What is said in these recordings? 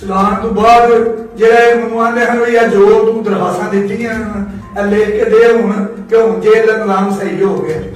ਚਲਾਨ ਤੋਂ ਬਾਅਦ ਜਿਹੜੇ ਮੈਨੂੰ ਆਂਦੇ ਹਨ ਵੀ ਇਹ ਜੋ ਤੂੰ ਦਰਖਾਸਤਾਂ ਦਿੱਤੀਆਂ ਇਹ ਲਿਖ ਕੇ ਦੇ ਹੁਣ ਕਿ ਹੁਣ ਜੇਲ੍ਹ ਦਾ ਨਿਜ਼ਾਮ ਸਹੀ ਹੋ ਗਿਆ।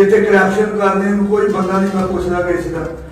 ਇੱਥੇ ਕਰਪਸ਼ਨ ਕਰਦੇ ਨੂੰ ਕੋਈ ਬੰਦਾ ਨਹੀਂ ਮੈਂ ਪੁੱਛਦਾ ਕਿਸੇ ਦਾ।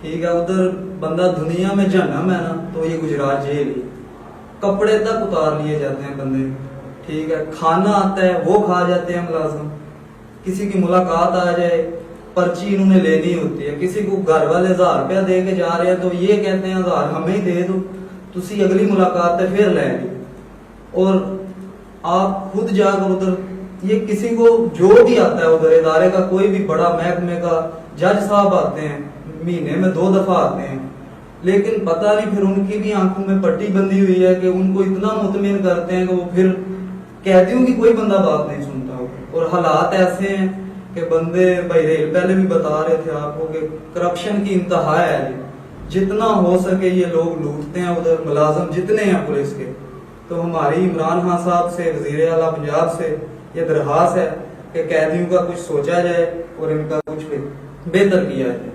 ٹھیک ہے. ادھر بندہ دنیا میں جہنم ہے نا تو یہ گجرات جیل ہی. کپڑے تک اتار لیے جاتے ہیں بندے, ٹھیک ہے. کھانا آتا ہے وہ کھا جاتے ہیں ملازم. کسی کی ملاقات آ جائے پرچی انہوں نے لینی ہوتی ہے. کسی کو گھر والے 1000 روپیہ دے کے جا رہے ہیں تو یہ کہتے ہیں 1000 ہمیں ہی دے دو, تسی اگلی ملاقات پہ پھر لے لیں. اور آپ خود جا کر ادھر, یہ کسی کو جو بھی آتا ہے ادھر ادارے کا کوئی بھی بڑا محکمے کا جج صاحب آتے ہیں, مہینے میں 2 دفعہ آتے ہیں, لیکن پتہ نہیں پھر ان کی بھی آنکھوں میں پٹی بندھی ہوئی ہے کہ ان کو اتنا مطمئن کرتے ہیں کہ وہ پھر قیدیوں کی کوئی بندہ بات نہیں سنتا ہو. اور حالات ایسے ہیں کہ بندے بھائی ریل پہلے بھی بتا رہے تھے آپ کو کہ کرپشن کی انتہا ہے. جتنا ہو سکے یہ لوگ لوٹتے ہیں ادھر, ملازم جتنے ہیں پولیس کے. تو ہماری عمران خان صاحب سے, وزیر اعلیٰ پنجاب سے یہ درخواست ہے کہ قیدیوں کا کچھ سوچا جائے اور ان کا کچھ بہتر کیا جائے.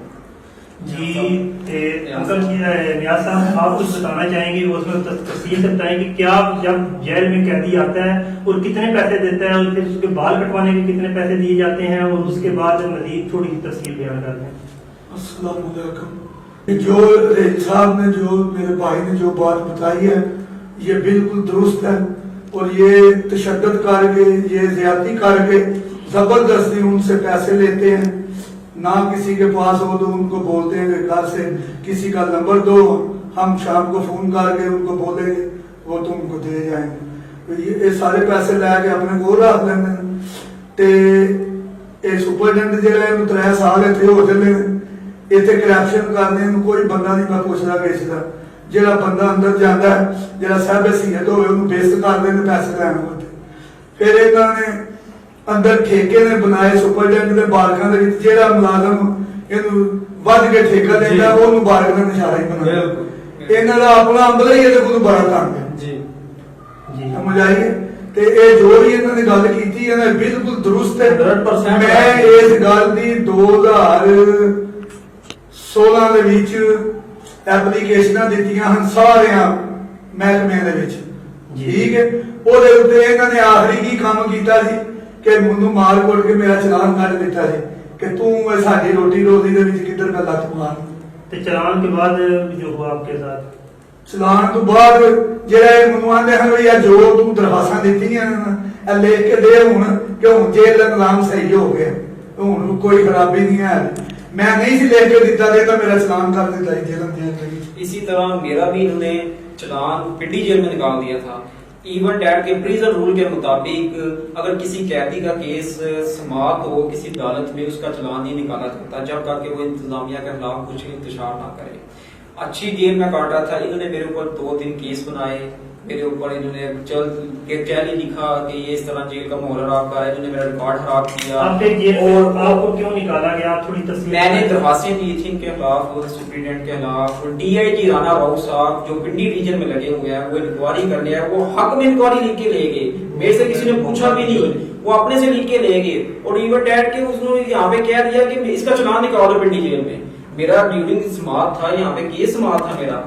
جی انکل نیاز صاحب, آپ کچھ بتانا چاہیں گے, اس میں تفصیل سے بتائیں کہ کیا جب جیل میں قیدی آتا ہے اور کتنے پیسے دیتا ہے, اور پھر اس کے بال کٹوانے کے کتنے پیسے دیے جاتے ہیں, اور اس کے بعد مزید تھوڑی سی تفصیل بیان کر دیں. السلام علیکم. جو ریل صاحب نے, جو میرے بھائی نے جو بات بتائی ہے یہ بالکل درست ہے, اور یہ تشدد کر کے, یہ زیادتی کر کے زبردستی ان سے پیسے لیتے ہیں. نہ کسی کے پاس ہو تو ان کو بولتے ہیں کہ گھر سے کسی کا نمبر دو, ہم شام کو فون کر کے ان کو بولیں گے وہ تم کو دے جائیں گے. یہ سارے پیسے لے کے اپنے کو رکھ لیں تے یہ سپرڈنٹ جہاں 3 سال اتنے ہو چلے اتنے کرپشن کرنے کوئی بندہ نہیں. میں پوچھنا کسی کا جہاں بندہ اندر جانا ہے, جہاں صاحب حیثیت ہوئے انہوں بیست کر دیں پیسے لینے ہوتے. پھر انہوں نے اندر ٹھیکے نے بنائے سپرڈنٹ کے بارکاں دے وچ, جہاں ملازم یہ ود کے ٹھیکہ دینا وہ بارک کا نشانہ ہی بنا. انہوں کا اپنا عملہ ہی یہ بڑا تنگ ہے. جی سمجھ آئیے. جو بھی انہوں نے گل کی ہے بالکل درست ہے. 100% میں اس گل کی 2016 ایپلیکیشن دیتی ہیں سارے محکمے. ٹھیک ہے. وہ انہوں نے آخری کی کام کیتا سی کہ منو مار کوٹ کے میرا چلان کٹ دیتا سی کہ تم ساری روٹی روزی دے وچ کدھر کا لت مار. تو چلان کے بعد جو ہوا آپ کے ساتھ, چلان تو بعد جہاں منو آدھے ہیں جو تم درخواست دیتی ہیں لکھ کے دے ہوں کہ ہوں جیل کا نظام صحیح ہو گیا, ہوں کوئی خرابی نہیں ہے. میں نہیں سی لکھ کے دیتا دیتا میرا چلان کر دیتا جیل. اسی طرح میرا بھی انہوں نے چلان پنڈی جیل میں نکال دیا تھا. ایون ڈیٹ کے پریزن رول کے مطابق اگر کسی قیدی کا کیس سماعت ہو کسی عدالت میں, اس کا چلان نہیں نکالا جاتا جب تک کہ وہ انتظامیہ کے خلاف کچھ انتشار نہ کرے. اچھی جیل میں کاٹ رہا تھا, انہوں نے میرے اوپر 2-3 کیس بنائے. میرے اوپر انہوں نے چیلی لکھا کہ یہ اس طرح جیل کا ماحول خراب کر رہا ہے. انہوں نے میرا ریکارڈ خراب کیا. اور آپ کو کیوں نکالا گیا, آپ تھوڑی تفصیل. میں نے درخواستیں دی تھی ان کے خلاف, سپرنٹینڈنٹ کے خلاف. ڈی آئی جی رانا راؤ صاحب جو پنڈی ریجن میں لگے ہوئے ہیں وہ انکوائری کر لیا, وہ حق میں انکوائری لکھ کے لے گئے. میرے سے کسی نے پوچھا بھی نہیں, وہ اپنے سے لکھ کے لے گئے. اور ایون ڈیٹ کے اس نے یہاں پہ کہہ دیا کہ اس کا چلان نکالو دو پنڈی جیل میں. میرا ڈیورنگ سماعت تھا یہاں پہ کیس سماعت تھا, میرا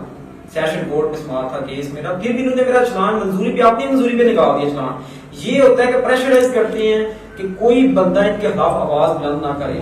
سیشن کورٹ میں سماعت تھا کیس میرا, پھر بھی انہوں نے میرا چلان منظوری پہ اپنی منظوری پہ نکال دیا چلان. یہ ہوتا ہے کہ پریشرائز کرتے ہیں کہ کوئی بندہ ان کے خلاف آواز بلند نہ کرے.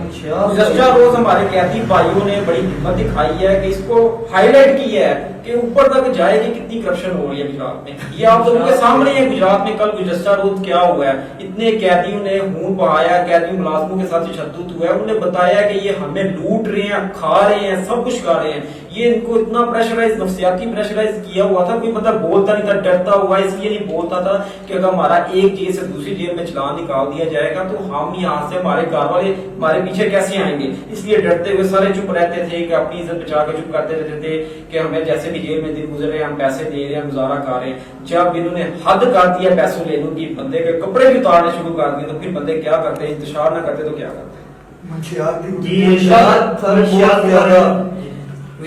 گزشتہ روز ہمارے قیدی بھائیوں نے بڑی ہمت دکھائی ہے کہ اس کو ہائی لائٹ کی ہے کہ اوپر تک جائے گی کتنی کرپشن ہو رہی ہے گجرات میں. یہ آپ لوگوں کے سامنے ہے گجرات میں کل گزشتہ روز کیا ہوا ہے. اتنے قیدیوں نے خون بہایا, قیدی ملازموں کے ساتھ تشدد ہوا ہے. انہوں نے بتایا کہ یہ ہمیں لوٹ رہے ہیں, کھا رہے ہیں, سب کچھ کھا رہے ہیں. یہ ان کو اتنا پریشرائز, نفسیاتی پریشرائز کیا ہوا تھا. کوئی بندہ بولتا نہیں تھا, ڈرتا ہوا اس لیے نہیں بولتا تھا کہ اگر ہمارا ایک جیل سے دوسری جیل میں چلان نکال دیا جائے گا تو ہم یہاں سے ہمارے گھر والے ہمارے پیچھے کیسے آئیں گے. اس لیے ڈرتے ہوئے سارے چپ رہتے تھے کہ اپنی عزت بچا کے چپ کرتے رہتے تھے کہ ہمیں جیسے بھی جیل میں دن گزر رہے ہیں, ہم پیسے دے رہے ہیں, مظاہرہ کر رہے ہیں. جب انہوں نے حد کر دیا پیسوں لینے کی, بندے کے کپڑے بھی اتارنے شروع کر دیے, تو پھر بندے کیا کرتے ہیں, انتشار نہ کرتے تو کیا کرتے.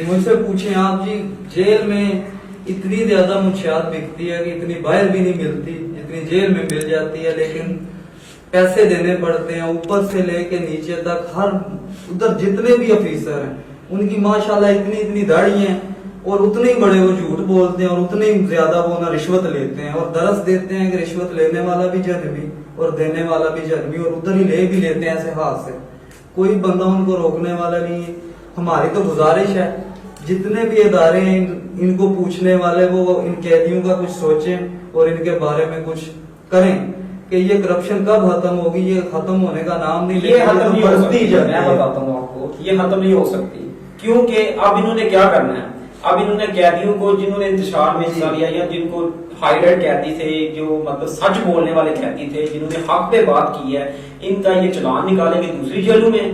مجھ سے پوچھیں آپ جی, جیل میں اتنی زیادہ منشیات بکتی ہے کہ اتنی باہر بھی نہیں ملتی جتنی جیل میں مل جاتی ہے, لیکن پیسے دینے پڑتے ہیں اوپر سے لے کے نیچے تک. ہر ادھر جتنے بھی افیسر ہیں ان کی ماشاءاللہ اتنی داڑھی ہیں, اور اتنے ہی بڑے وہ جھوٹ بولتے ہیں, اور اتنے ہی زیادہ وہ نہ رشوت لیتے ہیں, اور درس دیتے ہیں کہ رشوت لینے والا بھی جہنمی اور دینے والا بھی جہنمی, اور ادھر ہی لے بھی لیتے ہیں ایسے ہاتھ سے. کوئی بندہ ان کو روکنے والا نہیں ہے. ہماری تو گزارش ہے جتنے بھی ادارے ہیں ان کو پوچھنے والے وہ ان قیدیوں کا کچھ سوچیں اور ان کے بارے میں کچھ کریں کہ یہ کرپشن کب ختم ہوگی. یہ ختم ہونے کا نام نہیں یہ ختم نہیں ہو بڑھتی سکتی. جاتی میں ہے. بتاتا ہوں آپ کو یہ ختم نہیں ہو سکتی کیونکہ اب انہوں نے کیا کرنا ہے. اب انہوں نے قیدیوں کو جنہوں نے انتشار میں حصہ لیا یا جن کو ہائیڈڈ قیدی تھے جو مطلب سچ بولنے والے قیدی تھے جنہوں نے حق پہ بات کی ہے ان کا یہ چلان نکالیں گے دوسری جیلوں میں.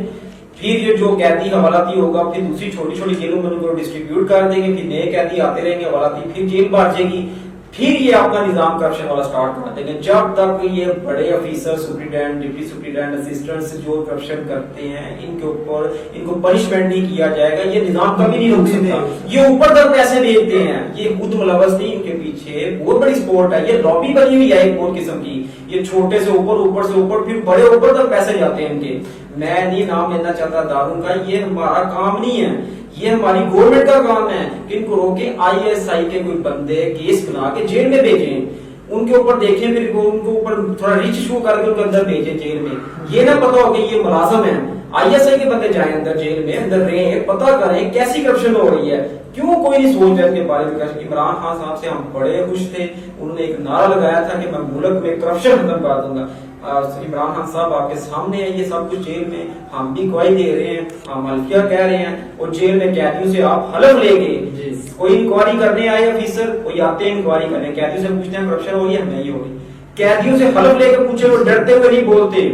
پھر یہ جو قیدی حوالتی ہوگا پھر دوسری چھوٹی چھوٹی جیلوں میں ان کو ڈسٹریبیوٹ کر دیں گے. پھر نئے قیدی آتے رہیں گے حوالتی پھر جیل بھر جائے گی. پھر یہ اپنا نظام کرپشن والا سٹارٹ کر دیں گے جب تک یہ بڑے officer superintendent deputy superintendent assistants جو کرپشن کرتے ہیں ان کے اوپر ان کو پنشمنٹ نہیں کیا جائے گا یہ نظام کبھی نہیں رک سکتا. یہ اوپر تک پیسے بھیجتے ہیں یہ خود ملوث نہیں ان کے پیچھے بہت بڑی سپورٹ ہے. یہ لابی بنی ہوئی ہے ایک اور قسم کی. یہ چھوٹے سے اوپر سے اوپر پھر بڑے اوپر تک پیسے جاتے ہیں ان کے. میں نہیں نام لینا چاہتا داروں کا. یہ ہمارا کام نہیں ہے یہ ہماری گورنمنٹ کا کام ہے کہ ان کو روکیں. ISI کے کوئی بندے کیس بنا کے جیل میں بھیجیں ان کے اوپر دیکھیں پھر ان کے اوپر تھوڑا ریچ شو کر کے ان کے اندر بھیجیں جیل میں. یہ نہ پتا ہو کہ یہ ملازم ہیں. ISI کے بندے جائیں اندر جیل میں اندر رہیں پتا کریں کیسی کرپشن ہو رہی ہے. کیوں کوئی نہیں سوچ رہا اس کے بارے میں. عمران خان صاحب سے ہم بڑے خوش تھے. انہوں نے ایک نعرہ لگایا تھا کہ میں ملک میں کرپشن ختم کر دوں گا. عمران خان صاحب آپ کے سامنے ہے یہ سب کچھ جیل میں ہم بھی گواہی دے رہے ہیں ہم حلفیہ کہہ رہے ہیں اور جیل میں قیدیوں سے آپ حلف لے گے. کوئی انکوائری کرنے آئے افیسر کوئی آتے ہیں انکوائری کرنے قیدیوں سے پوچھتے ہیں کرپشن ہو رہی ہے نہیں ہو رہی. قیدیوں سے حلف لے کے پوچھے وہ ڈرتے ہوئے نہیں بولتے.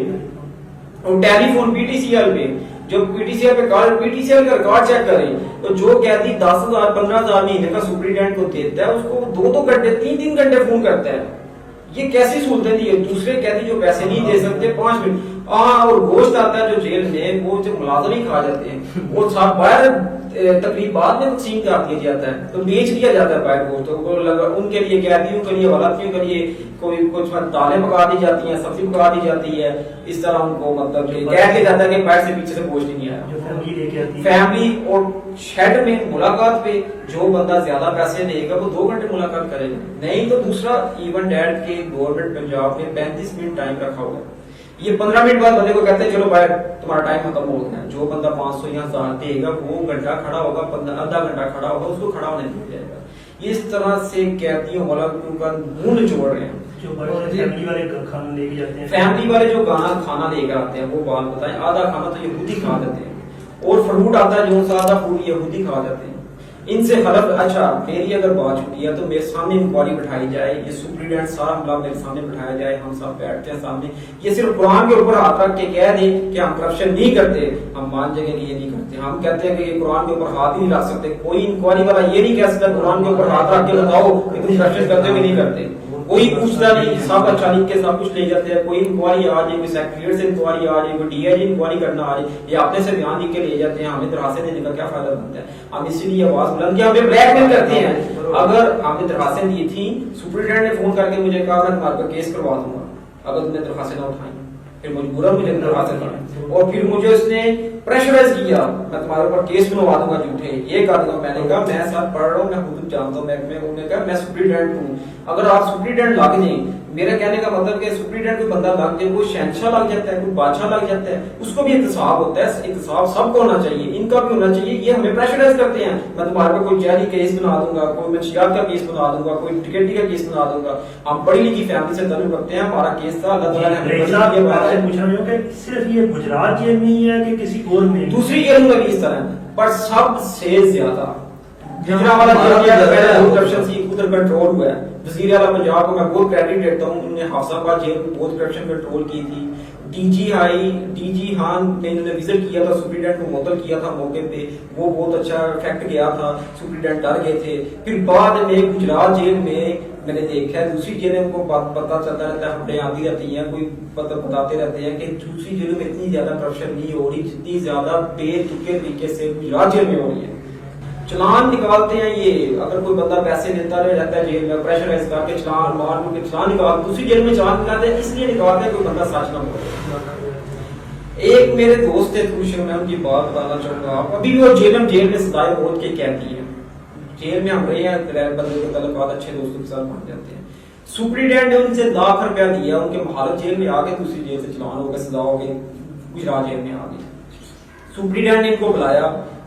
اور ٹیلی فون PTCL پہ جو PTCL پہ کال PTCL کا ریکارڈ چیک کریں تو جو قیدی 10,000 15,000 مہینے کا سپرنٹینڈنٹ کو دیتا ہے اس کو 2 گھنٹے 3 گھنٹے فون کرتا ہے. یہ کیسی سہولتیں دی ہے. دوسرے قیدی جو پیسے نہیں دے سکتے 5 منٹ اور گوشت آتا ہے جو جیل میں وہ جو ملازم ہی کھا جاتے ہیں وہ سب باہر تقریبات میں تقسیم کر دیا جاتا ہے تو بیچ دیا جاتا ہے باہر گوشت ان کے لیے قیدیوں کے لیے حوالتیوں کے لیے کوئی کچھ دالیں پکا دی جاتی ہیں سبزی پکا دی جاتی ہے. اس طرح ان کو مطلب کہہ کے جاتا ہے کہ باہر سے پیچھے سے گوشت نہیں آیا. فیملی اور شیڈ میں ملاقات پہ جو بندہ زیادہ پیسے دے گا وہ 2 گھنٹے ملاقات کرے گا. نہیں تو دوسرا ایون ڈیٹ کے گورنمنٹ پنجاب نے 35 منٹ ٹائم رکھا ہوا ہے. یہ 15 منٹ بعد بندے کو کہتے ہیں چلو باہر تمہارا ٹائم ختم ہو گیا. جو بندہ 500 یا 1000 دے گا وہ گھنٹہ کھڑا ہوگا آدھا گھنٹہ کھڑا ہوگا اس کو کھڑا ہونے نہیں دیا جائے گا. اس طرح سے قیدیوں والا کا منہ نچوڑ رہے ہیں. فیملی والے کھانا لے کے جاتے ہیں فیملی والے جو کھانا لے کر آتے ہیں وہ بات بتائیں آدھا کھانا تو یہ خود ہی کھا دیتے ہیں اور فروٹ آتا ہے جو سا آدھا فروٹ یہ خود ہی کھا جاتے ہیں. ان سے حلف اچھا میری اگر بات چھوٹی ہے تو میرے سامنے انکوائری بٹھائی جائے یہ سپرنٹینڈنٹ سارا معاملہ میرے سامنے بٹھایا جائے ہم سب بیٹھتے ہیں سامنے یہ صرف قرآن کے اوپر ہاتھ رکھ کے کہہ دیں کہ ہم کرپشن نہیں کرتے ہم مان جائیں گے کہ یہ نہیں کرتے. ہم کہتے ہیں کہ یہ قرآن کے اوپر ہاتھ ہی نہیں رکھ سکتے. کوئی انکوائری والا یہ نہیں کہہ سکتا قرآن کے اوپر ہاتھ رکھ کے بتاؤ کہ تم کرپشن کرتے ہو کہ نہیں کرتے. کوئی پوچھتا نہیں سب اچھا لکھ کے سب کچھ لے جاتے ہیں. کوئی انکوائری آ جائے کوئی سیکریٹریٹ سے انکوائری آ جائے کوئی DIG انکوائری کرنا آ جائے یہ اپنے سے بیان لکھ کے لے جاتے ہیں. ہمیں درخواستیں دینے کا کیا فائدہ بنتا ہے. ہم اسی لیے آواز بلند کیا ہمیں بلیک میل کرتے ہیں. اگر ہم نے درخواستیں دی تھیں سپرنٹینڈنٹ نے فون کر کے مجھے کہا میں تمہارے پر کیس کروا دوں گا اگر تم نے درخواستیں نہ اٹھائیں پھر مجبورا مجھے درخواستیں کریں اور پھر مجھے اس نے پریشرائز کیا میں تمہارے اوپر کیس بنوا دوں گا جھوٹے یہ کر دوں گا. میں نے کہا میں ساتھ پڑھ رہا ہوں میں خود جانتا ہوں انہوں نے کہا میں سپرنٹینڈنٹ ہوں. اگر آپ سپرنٹینڈنٹ لگ جائیں میرا کہنے کا مطلب کہ سپرنٹینڈنٹ کوئی بندہ لگ جائے کوئی شہنشاہ لگ جاتا ہے کوئی بادشاہ لگ جاتا ہے اس کو بھی احتساب ہوتا ہے. احتساب سب کو ہونا چاہیے ان کا بھی ہونا چاہیے. یہ ہمیں پریشرائز کرتے ہیں میں تمہارے پر کوئی جعلی کیس بنا دوں گا کوئی منشیات کا کیس بنا دوں گا کوئی ٹکیٹی کا کیس بنا دوں گا. ہم پڑھی لکھی فیملی سے تعلق رکھتے ہیں ہمارا کیس تھا اللہ تعالیٰ نے پوچھ رہا ہوں کہ صرف یہ گجرات جیل میں ہی ہے کہ کسی اور میں دوسری جیلوں میں بھی اس طرح پر سب سے زیادہ گجرات والا جیل پہلے بہت کرپشن سی ادھر کنٹرول ہوا ہے. وزیر اعلیٰ پنجاب کو میں بہت کریڈٹ دیتا ہوں انہوں نے حفصہ آباد جیل کو بہت کرپشن کنٹرول کی تھی. DG ہان نے انہوں نے وزٹ کیا تھا سپرنٹینڈنٹ کو معطل کیا تھا موقع پہ وہ بہت اچھا افیکٹ گیا تھا سپرنٹینڈنٹ ڈر گئے تھے. پھر بعد میں گجرات جیل میں نے دیکھا ہے دوسری جیلوں کو پتہ چلتا رہتا ہے خبریں آتی رہتی ہیں کوئی بتاتے رہتے ہیں کہ دوسری جیلوں میں اتنی زیادہ کرپشن نہیں ہو رہی جتنی زیادہ بے تکے طریقے سے گجرات جیل میں ہو رہی ہے. چلان نکالتے ہیں یہ اگر کوئی بندہ پیسے دیتا رہتا ہے جیل میں پریشرائز کر کے چلان مار کے چلان نکال دوسری جیل میں چلان نکالتے ہیں اس لیے نکالتے ہیں کوئی بندہ سچ نہ بولے. ایک میرے دوست تھے خوشی میں ان کی بات بتانا چاہوں گا. ابھی وہ جیل میں سزائے موت کے قیدی ہیں. جیل میں ہم رہے ہیں بندے کے تعلقات اچھے دوستوں کے ساتھ بن جاتے ہیں. سپرنٹینڈنٹ نے ان سے ₹1,00,000 دیا ان کے حالت جیل میں آ گئے دوسری جیل سے چلان ہو گئے سزا ہو گئی گجرات جیل میں آ گئی. سپرنٹینڈنٹ نے ان کو بلایا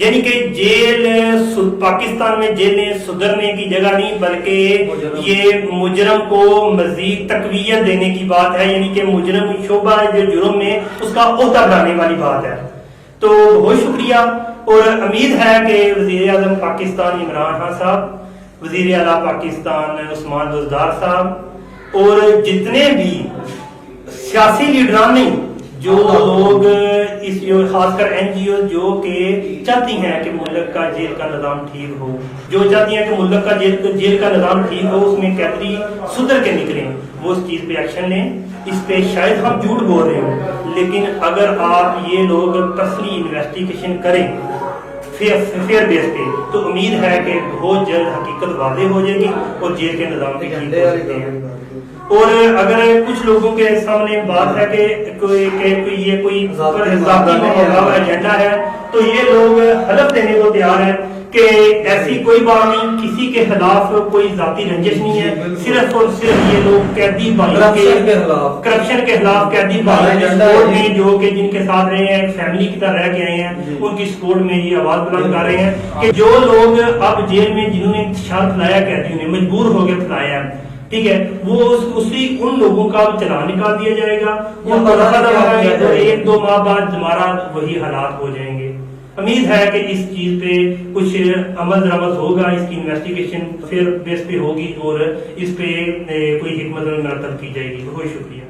یعنی کہ جیل پاکستان میں جیلیں سدھرنے کی جگہ نہیں بلکہ یہ مجرم کو مزید تقویت دینے کی بات ہے، یعنی کہ مجرم شعبہ جو جرم میں اس کا عہدہ بڑھانے والی بات ہے۔ تو بہت شکریہ، اور امید ہے کہ وزیر اعظم پاکستان عمران خان صاحب، وزیر اعلیٰ پاکستان عثمان بزدار صاحب اور جتنے بھی سیاسی لیڈران نہیں جو لوگ اس خاص کر این جی او جو کہ چاہتی ہیں کہ ملک کا جیل کا نظام ٹھیک ہو، جو چاہتی ہیں کہ ملک کا جیل کا نظام ٹھیک ہو، اس میں قیدی سدھر کے نکلیں، وہ اس چیز پہ ایکشن لیں۔ اس پہ شاید ہم جھوٹ بول رہے ہوں، لیکن اگر آپ یہ لوگ تسلی انویسٹیگیشن کریں فیئر بیس پہ تو امید ہے کہ بہت جلد حقیقت واضح ہو جائے گی اور جیل کے نظام پہ ٹھیک ہو سکتے ہیں۔ اور اگر کچھ لوگوں کے سامنے بات ہے کہ یہ کوئی ذاتی ایجنڈا ہے تو یہ لوگ حلف دینے کو تیار ہیں کہ ایسی کوئی بات نہیں، کسی کے خلاف کوئی ذاتی رنجش نہیں ہے، صرف اور صرف یہ لوگ قیدی کرپشن کے خلاف قیدی سپورٹ میں جو کہ جن کے ساتھ رہے ہیں، فیملی کی طرح رہ کے آئے ہیں، ان کی سپورٹ میں یہ آواز بلند کر رہے ہیں کہ جو لوگ اب جیل میں جنہوں نے انتشار پھیلایا، قیدیوں نے مجبور ہو کے پھیلایا، ٹھیک ہے، وہ اسی ان لوگوں کا چلان نکال دیا جائے گا، وہ ایک دو ماہ بعد ہمارا وہی حالات ہو جائیں گے۔ امید ہے کہ اس چیز پہ کچھ عمل درآمد ہوگا، اس کی انویسٹیگیشن پھر بیس پہ ہوگی اور اس پہ کوئی حکمت عملی مرتب کی جائے گی۔ بہت شکریہ۔